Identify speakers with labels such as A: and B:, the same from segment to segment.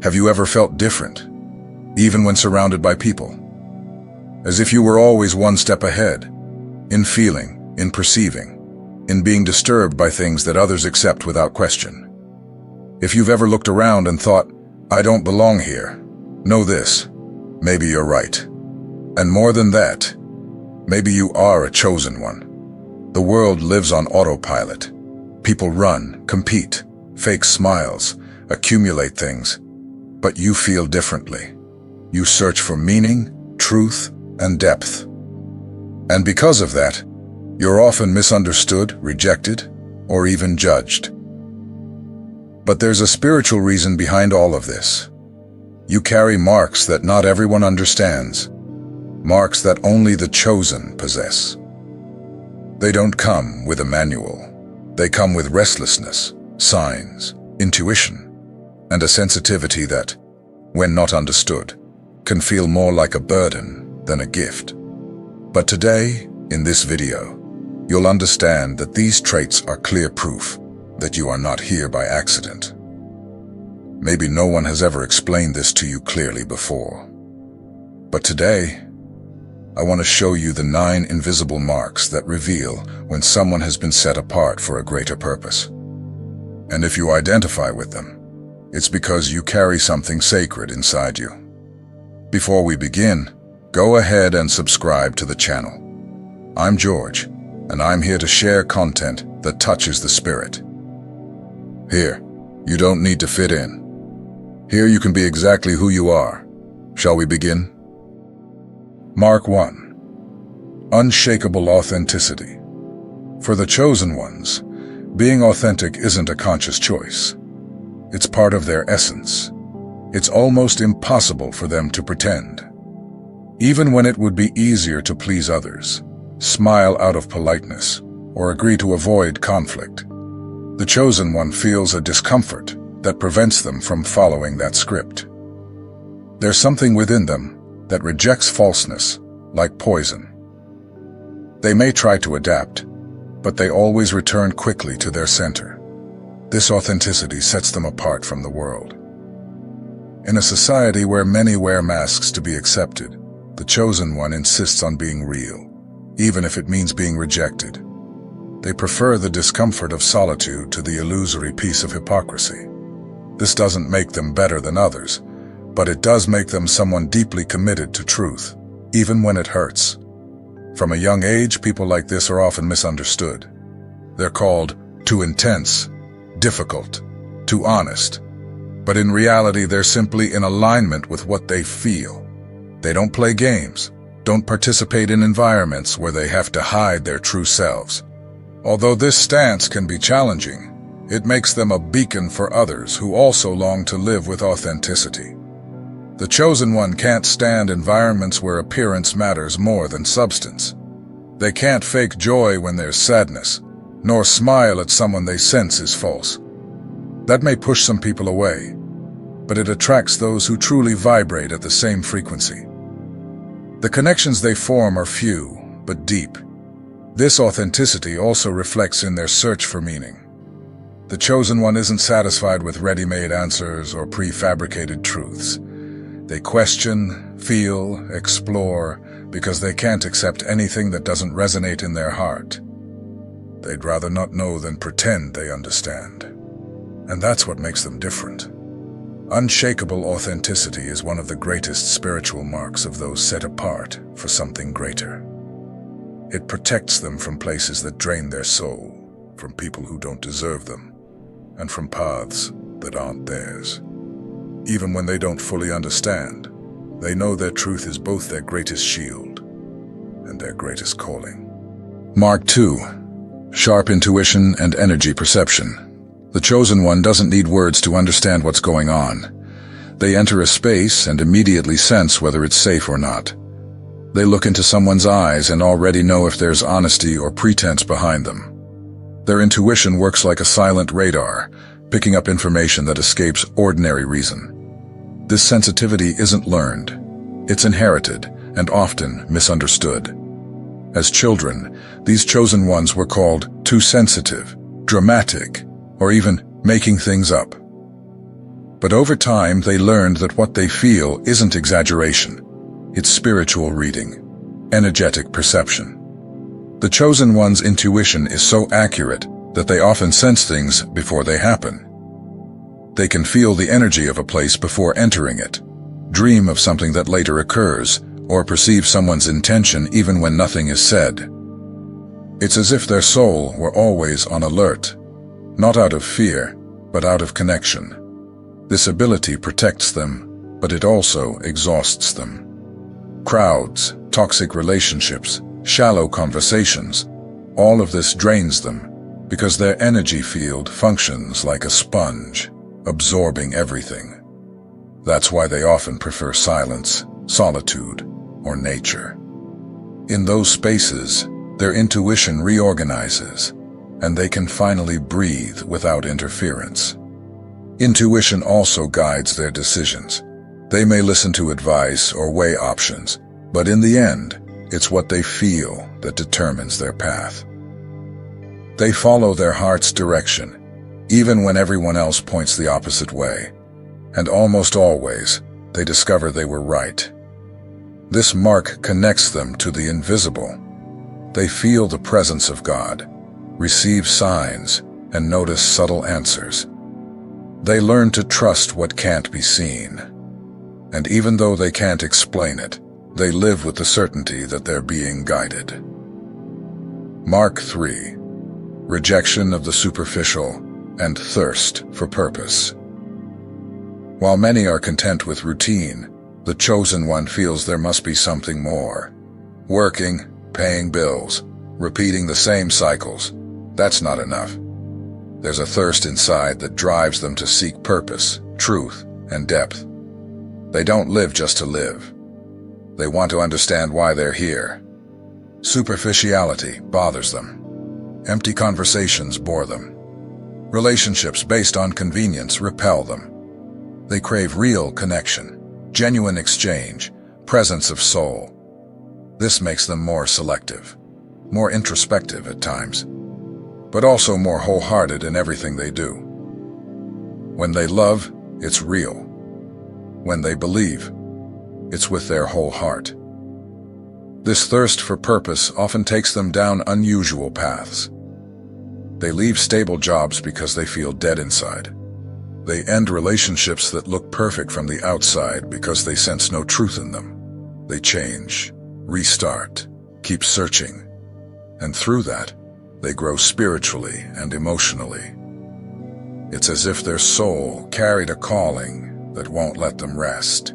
A: Have you ever felt different, even when surrounded by people? As if you were always one step ahead, in feeling, in perceiving, in being disturbed by things that others accept without question. If you've ever looked around and thought, I don't belong here, know this, maybe you're right. And more than that, maybe you are a chosen one. The world lives on autopilot. People run, compete, fake smiles, accumulate things. But you feel differently. You search for meaning, truth, and depth. And because of that, you're often misunderstood, rejected, or even judged. But there's a spiritual reason behind all of this. You carry marks that not everyone understands, marks that only the chosen possess. They don't come with a manual. They come with restlessness, signs, intuition, and a sensitivity that, when not understood, can feel more like a burden than a gift. But today, in this video, you'll understand that these traits are clear proof that you are not here by accident. Maybe no one has ever explained this to you clearly before. But today, I want to show you the 9 invisible marks that reveal when someone has been set apart for a greater purpose. And if you identify with them, it's because you carry something sacred inside you. Before we begin, go ahead and subscribe to the channel. I'm George, and I'm here to share content that touches the spirit. Here, you don't need to fit in. Here you can be exactly who you are. Shall we begin? Mark 1. Unshakable authenticity. For the chosen ones, being authentic isn't a conscious choice. It's part of their essence. It's almost impossible for them to pretend. Even when it would be easier to please others, smile out of politeness, or agree to avoid conflict, the chosen one feels a discomfort that prevents them from following that script. There's something within them that rejects falseness like poison. They may try to adapt, but they always return quickly to their center. This authenticity sets them apart from the world. In a society where many wear masks to be accepted, the chosen one insists on being real, even if it means being rejected. They prefer the discomfort of solitude to the illusory peace of hypocrisy. This doesn't make them better than others, but it does make them someone deeply committed to truth, even when it hurts. From a young age, people like this are often misunderstood. They're called too intense, difficult, too honest. But in reality, they're simply in alignment with what they feel. They don't play games, don't participate in environments where they have to hide their true selves. Although this stance can be challenging, it makes them a beacon for others who also long to live with authenticity. The chosen one can't stand environments where appearance matters more than substance. They can't fake joy when there's sadness, nor smile at someone they sense is false. That may push some people away, but it attracts those who truly vibrate at the same frequency. The connections they form are few, but deep. This authenticity also reflects in their search for meaning. The chosen one isn't satisfied with ready-made answers or prefabricated truths. They question, feel, explore, because they can't accept anything that doesn't resonate in their heart. They'd rather not know than pretend they understand. And that's what makes them different. Unshakable authenticity is one of the greatest spiritual marks of those set apart for something greater. It protects them from places that drain their soul, from people who don't deserve them, and from paths that aren't theirs. Even when they don't fully understand, they know their truth is both their greatest shield and their greatest calling. Mark 2. Sharp intuition and energy perception. The chosen one doesn't need words to understand what's going on. They enter a space and immediately sense whether it's safe or not. They look into someone's eyes and already know if there's honesty or pretense behind them. Their intuition works like a silent radar, picking up information that escapes ordinary reason. This sensitivity isn't learned. It's inherited and often misunderstood. As children, these chosen ones were called too sensitive, dramatic, or even making things up. But over time, they learned that what they feel isn't exaggeration. It's spiritual reading, energetic perception. The chosen one's intuition is so accurate that they often sense things before they happen. They can feel the energy of a place before entering it, dream of something that later occurs, or perceive someone's intention even when nothing is said. It's as if their soul were always on alert, not out of fear, but out of connection. This ability protects them, but it also exhausts them. Crowds, toxic relationships, shallow conversations, all of this drains them because their energy field functions like a sponge, absorbing everything. That's why they often prefer silence, solitude, or nature. In those spaces, their intuition reorganizes, and they can finally breathe without interference. Intuition also guides their decisions. They may listen to advice or weigh options, but in the end, it's what they feel that determines their path. They follow their heart's direction, even when everyone else points the opposite way. And almost always, they discover they were right. This mark connects them to the invisible. They feel the presence of God, receive signs, and notice subtle answers. They learn to trust what can't be seen. And even though they can't explain it, they live with the certainty that they're being guided. Mark 3. Rejection of the superficial and thirst for purpose. While many are content with routine, the chosen one feels there must be something more. Working, paying bills, repeating the same cycles, that's not enough. There's a thirst inside that drives them to seek purpose, truth, and depth. They don't live just to live. They want to understand why they're here. Superficiality bothers them. Empty conversations bore them. Relationships based on convenience repel them. They crave real connection, genuine exchange, presence of soul. This makes them more selective, more introspective at times, but also more wholehearted in everything they do. When they love, it's real. When they believe, it's with their whole heart. This thirst for purpose often takes them down unusual paths. They leave stable jobs because they feel dead inside. They end relationships that look perfect from the outside because they sense no truth in them. They change, restart, keep searching, and through that, they grow spiritually and emotionally. It's as if their soul carried a calling that won't let them rest.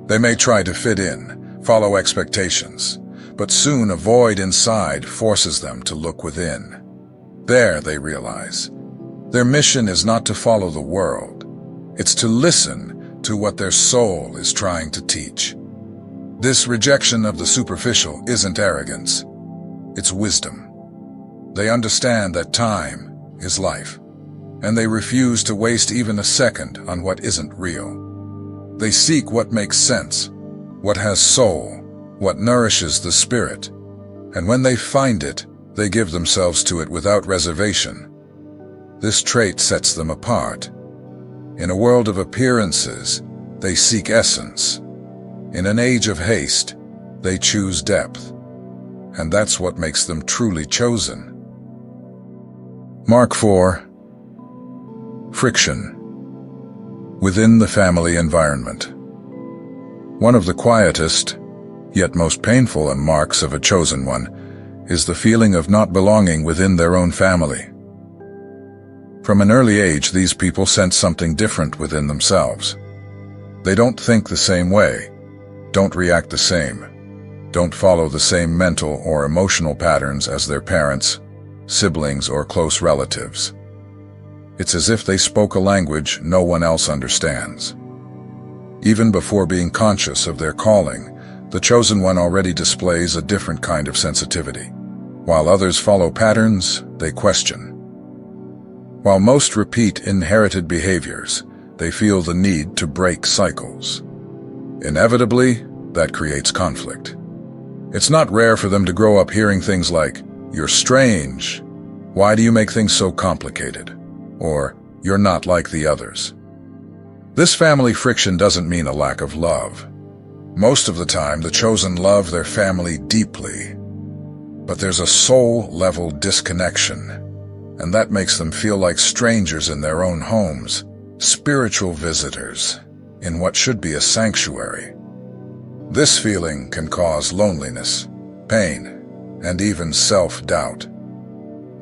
A: They may try to fit in, follow expectations, but soon a void inside forces them to look within. There, they realize, their mission is not to follow the world. It's to listen to what their soul is trying to teach. This rejection of the superficial isn't arrogance. It's wisdom. They understand that time is life, and they refuse to waste even a second on what isn't real. They seek what makes sense, what has soul, what nourishes the spirit, and when they find it, they give themselves to it without reservation. This trait sets them apart. In a world of appearances, they seek essence. In an age of haste, they choose depth. And that's what makes them truly chosen. Mark 4. Friction. Within the family environment. One of the quietest, yet most painful marks of a chosen one is the feeling of not belonging within their own family. From an early age, these people sense something different within themselves. They don't think the same way, don't react the same, don't follow the same mental or emotional patterns as their parents, siblings, or close relatives. It's as if they spoke a language no one else understands. Even before being conscious of their calling, the chosen one already displays a different kind of sensitivity. While others follow patterns, they question. While most repeat inherited behaviors, they feel the need to break cycles. Inevitably, that creates conflict. It's not rare for them to grow up hearing things like, "You're strange. Why do you make things so complicated?" Or, "You're not like the others." This family friction doesn't mean a lack of love. Most of the time, the chosen love their family deeply. But there's a soul-level disconnection, and that makes them feel like strangers in their own homes, spiritual visitors, in what should be a sanctuary. This feeling can cause loneliness, pain, and even self-doubt.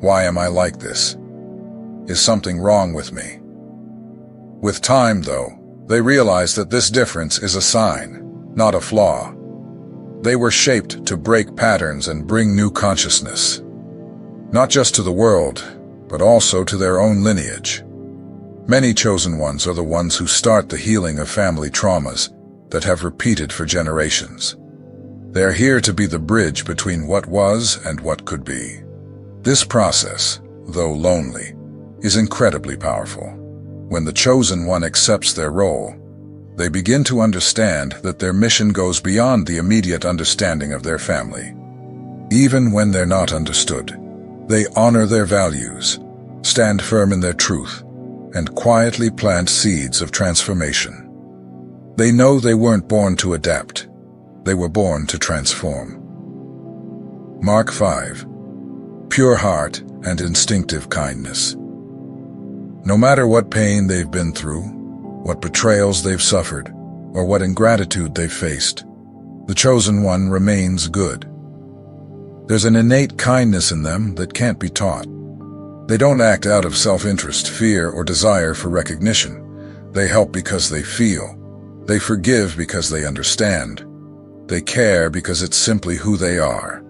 A: Why am I like this? Is something wrong with me? With time, though, they realize that this difference is a sign, not a flaw. They were shaped to break patterns and bring new consciousness, not just to the world, but also to their own lineage. Many chosen ones are the ones who start the healing of family traumas that have repeated for generations. They're here to be the bridge between what was and what could be. This process, though lonely, is incredibly powerful. When the chosen one accepts their role, they begin to understand that their mission goes beyond the immediate understanding of their family. Even when they're not understood, they honor their values, stand firm in their truth, and quietly plant seeds of transformation. They know they weren't born to adapt. They were born to transform. Mark 5. Pure heart and instinctive kindness. No matter what pain they've been through, what betrayals they've suffered, or what ingratitude they've faced, the chosen one remains good. There's an innate kindness in them that can't be taught. They don't act out of self-interest, fear, or desire for recognition. They help because they feel. They forgive because they understand. They care because it's simply who they are.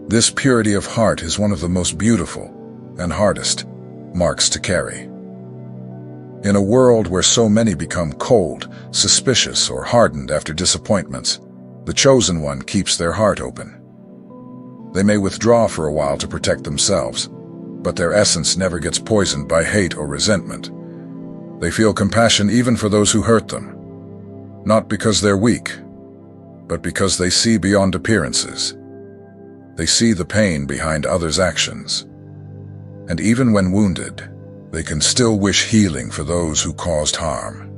A: This purity of heart is one of the most beautiful and hardest marks to carry. In a world where so many become cold, suspicious, or hardened after disappointments, the chosen one keeps their heart open. They may withdraw for a while to protect themselves, but their essence never gets poisoned by hate or resentment. They feel compassion even for those who hurt them, not because they're weak, but because they see beyond appearances. They see the pain behind others' actions. And even when wounded, they can still wish healing for those who caused harm.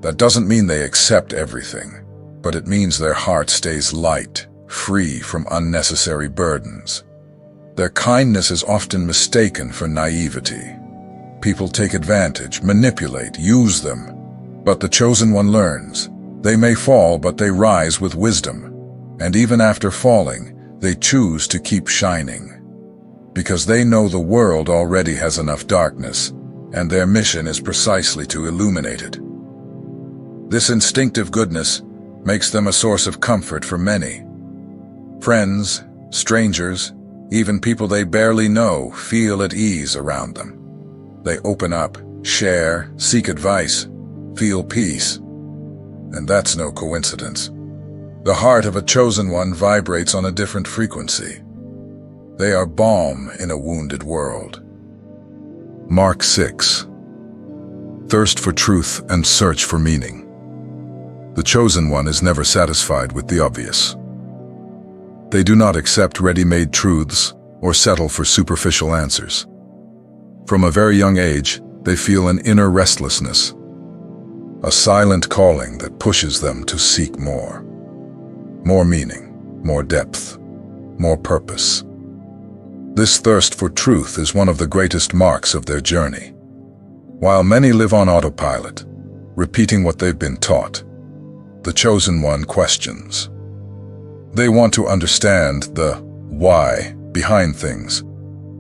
A: That doesn't mean they accept everything, but it means their heart stays light, free from unnecessary burdens. Their kindness is often mistaken for naivety. People take advantage, manipulate, use them. But the chosen one learns. They may fall, but they rise with wisdom. And even after falling, they choose to keep shining. Because they know the world already has enough darkness, and their mission is precisely to illuminate it. This instinctive goodness makes them a source of comfort for many. Friends, strangers, even people they barely know feel at ease around them. They open up, share, seek advice, feel peace. And that's no coincidence. The heart of a chosen one vibrates on a different frequency. They are balm in a wounded world. Mark 6. Thirst for truth and search for meaning. The chosen one is never satisfied with the obvious. They do not accept ready-made truths or settle for superficial answers. From a very young age, they feel an inner restlessness, a silent calling that pushes them to seek more. More meaning, more depth, more purpose. This thirst for truth is one of the greatest marks of their journey. While many live on autopilot, repeating what they've been taught, the chosen one questions. They want to understand the why behind things,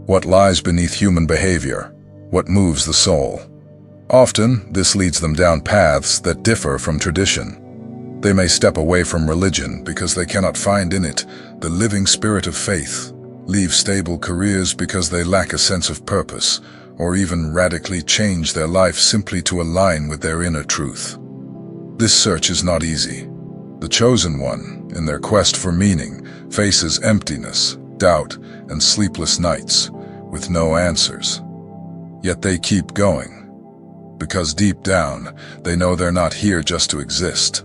A: what lies beneath human behavior, what moves the soul. Often, this leads them down paths that differ from tradition. They may step away from religion because they cannot find in it the living spirit of faith, leave stable careers because they lack a sense of purpose, or even radically change their life simply to align with their inner truth. This search is not easy. The chosen one, in their quest for meaning, faces emptiness, doubt, and sleepless nights, with no answers. Yet they keep going, because deep down, they know they're not here just to exist.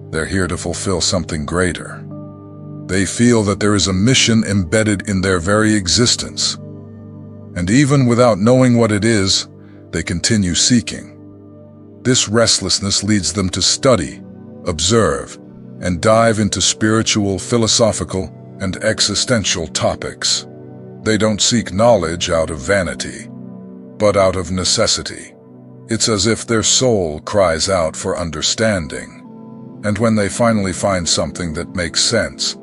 A: They're here to fulfill something greater. They feel that there is a mission embedded in their very existence. And even without knowing what it is, they continue seeking. This restlessness leads them to study, observe, and dive into spiritual, philosophical, and existential topics. They don't seek knowledge out of vanity, but out of necessity. It's as if their soul cries out for understanding. And when they finally find something that makes sense,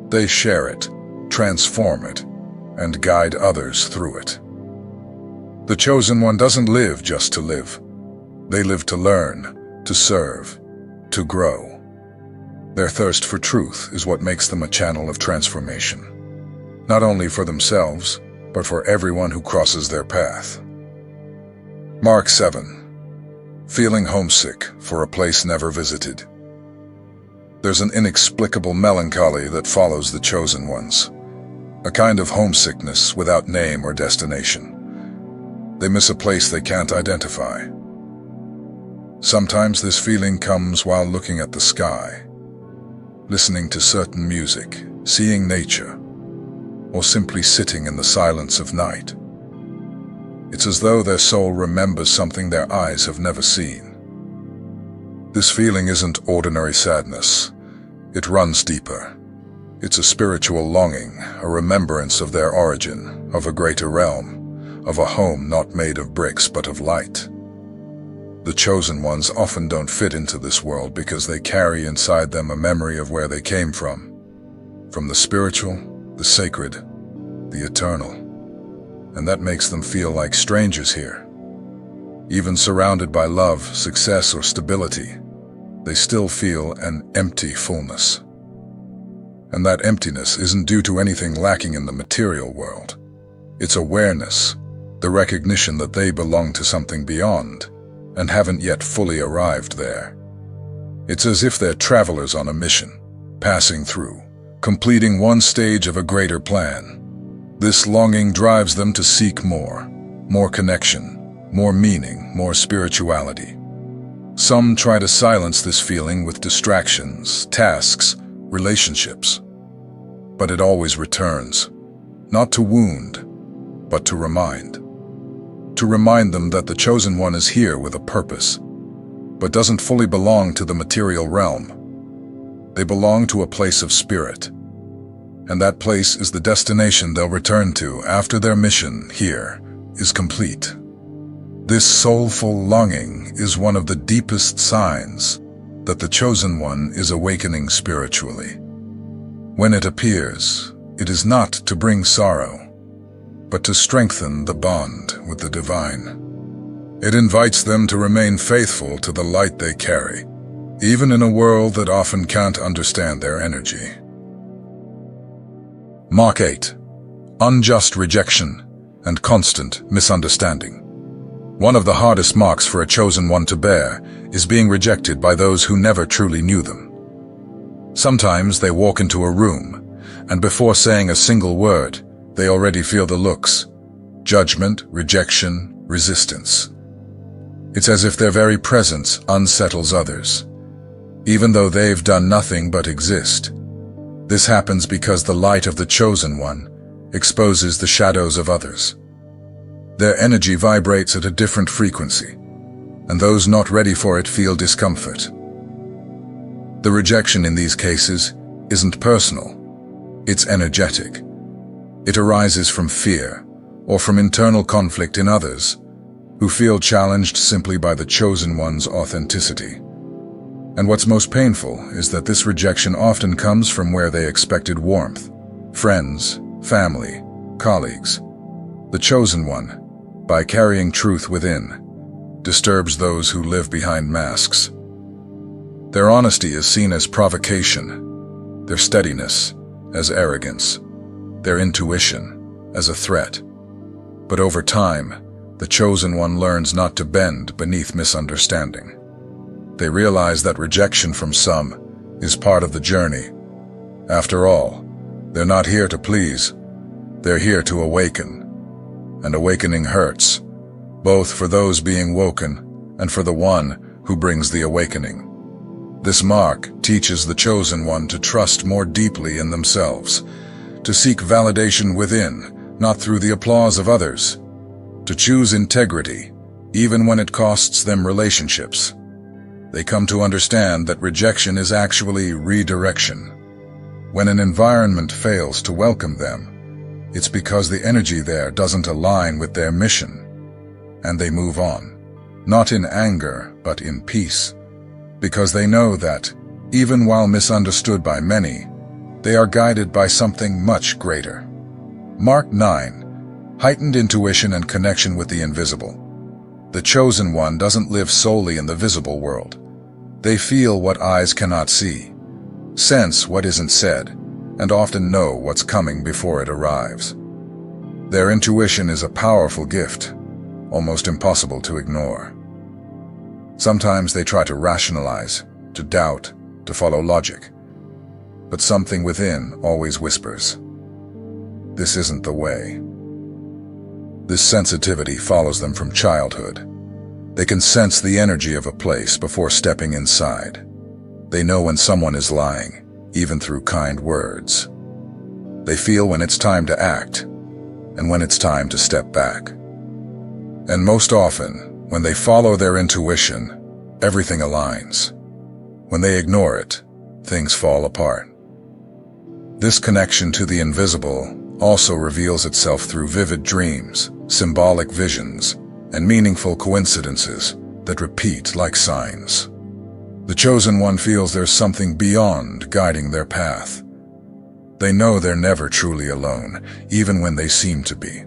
A: they share it, transform it, and guide others through it. The chosen one doesn't live just to live. They live to learn, to serve, to grow. Their thirst for truth is what makes them a channel of transformation, not only for themselves, but for everyone who crosses their path. Mark 7. Feeling homesick for a place never visited. There's an inexplicable melancholy that follows the chosen ones, a kind of homesickness without name or destination. They miss a place they can't identify. Sometimes this feeling comes while looking at the sky, listening to certain music, seeing nature, or simply sitting in the silence of night. It's as though their soul remembers something their eyes have never seen. This feeling isn't ordinary sadness. It runs deeper. It's a spiritual longing, a remembrance of their origin, of a greater realm, of a home not made of bricks but of light. The chosen ones often don't fit into this world because they carry inside them a memory of where they came from the spiritual, the sacred, the eternal. And that makes them feel like strangers here. Even surrounded by love, success, or stability, they still feel an empty fullness. And that emptiness isn't due to anything lacking in the material world. It's awareness, the recognition that they belong to something beyond, and haven't yet fully arrived there. It's as if they're travelers on a mission, passing through, completing one stage of a greater plan. This longing drives them to seek more connection, more meaning, more spirituality. Some try to silence this feeling with distractions, tasks, relationships. But it always returns, not to wound, but to remind. To remind them that the chosen one is here with a purpose, but doesn't fully belong to the material realm. They belong to a place of spirit, and that place is the destination they'll return to after their mission here is complete. This soulful longing is one of the deepest signs that the chosen one is awakening spiritually. When it appears, it is not to bring sorrow, but to strengthen the bond with the divine. It invites them to remain faithful to the light they carry, even in a world that often can't understand their energy. Mark 8. Unjust rejection and constant misunderstanding. One of the hardest marks for a chosen one to bear is being rejected by those who never truly knew them. Sometimes they walk into a room, and before saying a single word, they already feel the looks: judgment, rejection, resistance. It's as if their very presence unsettles others, even though they've done nothing but exist. This happens because the light of the chosen one exposes the shadows of others. Their energy vibrates at a different frequency, and those not ready for it feel discomfort. The rejection in these cases isn't personal, it's energetic. It arises from fear or from internal conflict in others who feel challenged simply by the chosen one's authenticity. And what's most painful is that this rejection often comes from where they expected warmth: friends, family, colleagues. The chosen one, by carrying truth within, disturbs those who live behind masks. Their honesty is seen as provocation, their steadiness as arrogance, their intuition as a threat. But over time, the chosen one learns not to bend beneath misunderstanding. They realize that rejection from some is part of the journey. After all, they're not here to please, they're here to awaken. And awakening hurts, both for those being woken and for the one who brings the awakening. This mark teaches the chosen one to trust more deeply in themselves, to seek validation within, not through the applause of others, to choose integrity, even when it costs them relationships, They come to understand that rejection is actually redirection. When an environment fails to welcome them, it's because the energy there doesn't align with their mission, and they move on, not in anger, but in peace, because they know that, even while misunderstood by many, they are guided by something much greater. Mark 9. Heightened intuition and connection with the invisible. The chosen one doesn't live solely in the visible world. They feel what eyes cannot see, sense what isn't said, and often know what's coming before it arrives. Their intuition is a powerful gift, almost impossible to ignore. Sometimes they try to rationalize, to doubt, to follow logic, but something within always whispers, "This isn't the way." This sensitivity follows them from childhood. They can sense the energy of a place before stepping inside. They know when someone is lying, even through kind words. They feel when it's time to act, and when it's time to step back. And most often, when they follow their intuition, everything aligns. When they ignore it, things fall apart. This connection to the invisible also reveals itself through vivid dreams, symbolic visions, and meaningful coincidences that repeat like signs. The chosen one feels there's something beyond guiding their path. They know they're never truly alone, even when they seem to be.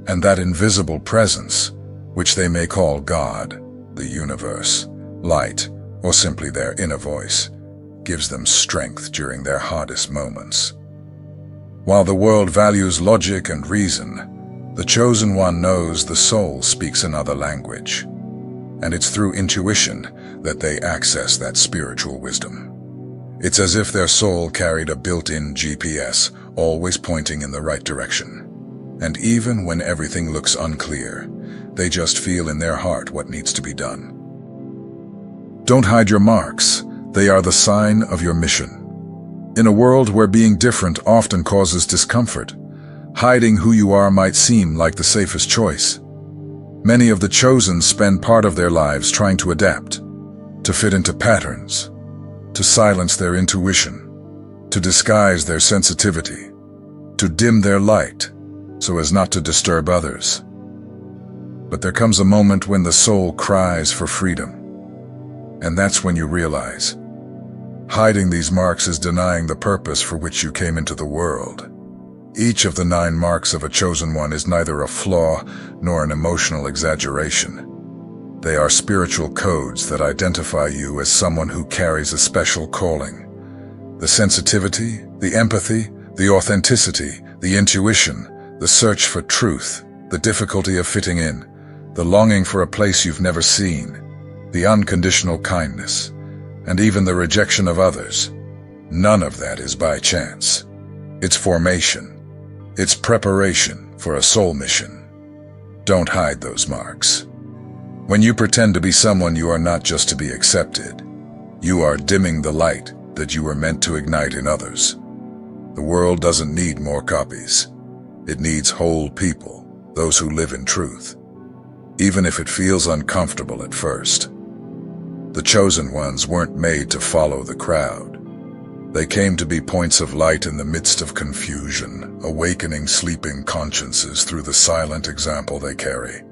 A: And that invisible presence, which they may call God, the universe, light, or simply their inner voice, gives them strength during their hardest moments. While the world values logic and reason, the chosen one knows the soul speaks another language, and it's through intuition that they access that spiritual wisdom. It's as if their soul carried a built-in GPS, always pointing in the right direction. And even when everything looks unclear, they just feel in their heart what needs to be done. Don't hide your marks. They are the sign of your mission. In a world where being different often causes discomfort, hiding who you are might seem like the safest choice. Many of the chosen spend part of their lives trying to adapt, to fit into patterns, to silence their intuition, to disguise their sensitivity, to dim their light so as not to disturb others. But there comes a moment when the soul cries for freedom, and that's when you realize hiding these marks is denying the purpose for which you came into the world. Each of the 9 marks of a chosen one is neither a flaw nor an emotional exaggeration. They are spiritual codes that identify you as someone who carries a special calling. The sensitivity, the empathy, the authenticity, the intuition, the search for truth, the difficulty of fitting in, the longing for a place you've never seen, the unconditional kindness, and even the rejection of others. None of that is by chance. It's formation. It's preparation for a soul mission. Don't hide those marks. When you pretend to be someone you are not just to be accepted, you are dimming the light that you were meant to ignite in others. The world doesn't need more copies. It needs whole people, those who live in truth, even if it feels uncomfortable at first. The chosen ones weren't made to follow the crowd. They came to be points of light in the midst of confusion, awakening sleeping consciences through the silent example they carry.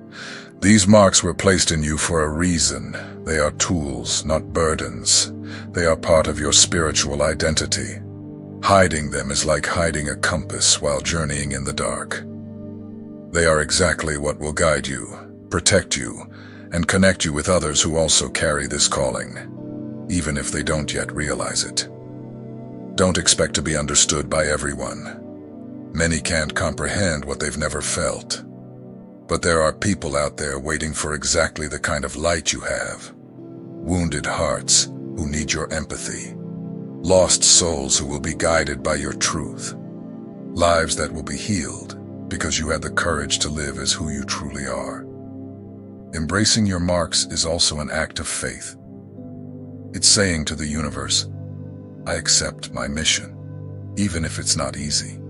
A: These marks were placed in you for a reason. They are tools, not burdens. They are part of your spiritual identity. Hiding them is like hiding a compass while journeying in the dark. They are exactly what will guide you, protect you, and connect you with others who also carry this calling, even if they don't yet realize it. Don't expect to be understood by everyone. Many can't comprehend what they've never felt. But there are people out there waiting for exactly the kind of light you have. Wounded hearts who need your empathy. Lost souls who will be guided by your truth. Lives that will be healed because you had the courage to live as who you truly are. Embracing your marks is also an act of faith. It's saying to the universe, I accept my mission, even if it's not easy,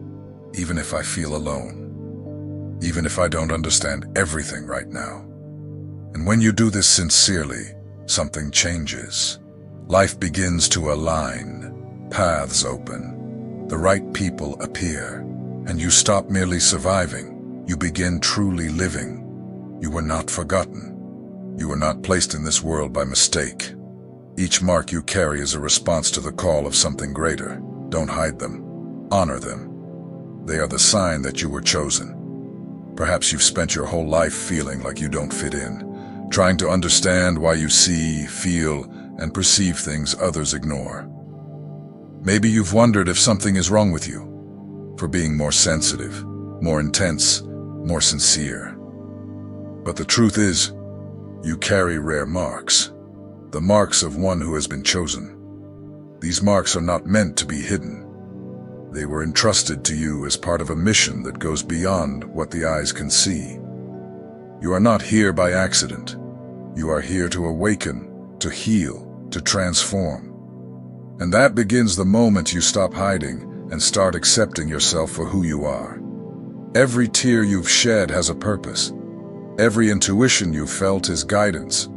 A: even if I feel alone, even if I don't understand everything right now. And when you do this sincerely, something changes. Life begins to align, paths open, the right people appear, and you stop merely surviving. You begin truly living. You were not forgotten. You were not placed in this world by mistake. Each mark you carry is a response to the call of something greater. Don't hide them. Honor them. They are the sign that you were chosen. Perhaps you've spent your whole life feeling like you don't fit in, trying to understand why you see, feel, and perceive things others ignore. Maybe you've wondered if something is wrong with you, for being more sensitive, more intense, more sincere. But the truth is, you carry rare marks, the marks of one who has been chosen. These marks are not meant to be hidden. They were entrusted to you as part of a mission that goes beyond what the eyes can see. You are not here by accident. You are here to awaken, to heal, to transform. And that begins the moment you stop hiding and start accepting yourself for who you are. Every tear you've shed has a purpose. Every intuition you've felt is guidance.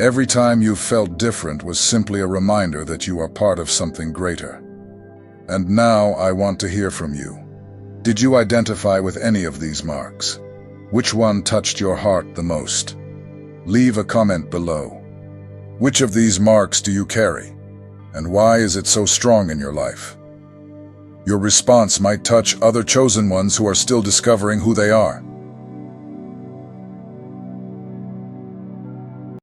A: Every time you've felt different was simply a reminder that you are part of something greater. And now I want to hear from you. Did you identify with any of these marks? Which one touched your heart the most? Leave a comment below. Which of these marks do you carry? And why is it so strong in your life? Your response might touch other chosen ones who are still discovering who they are.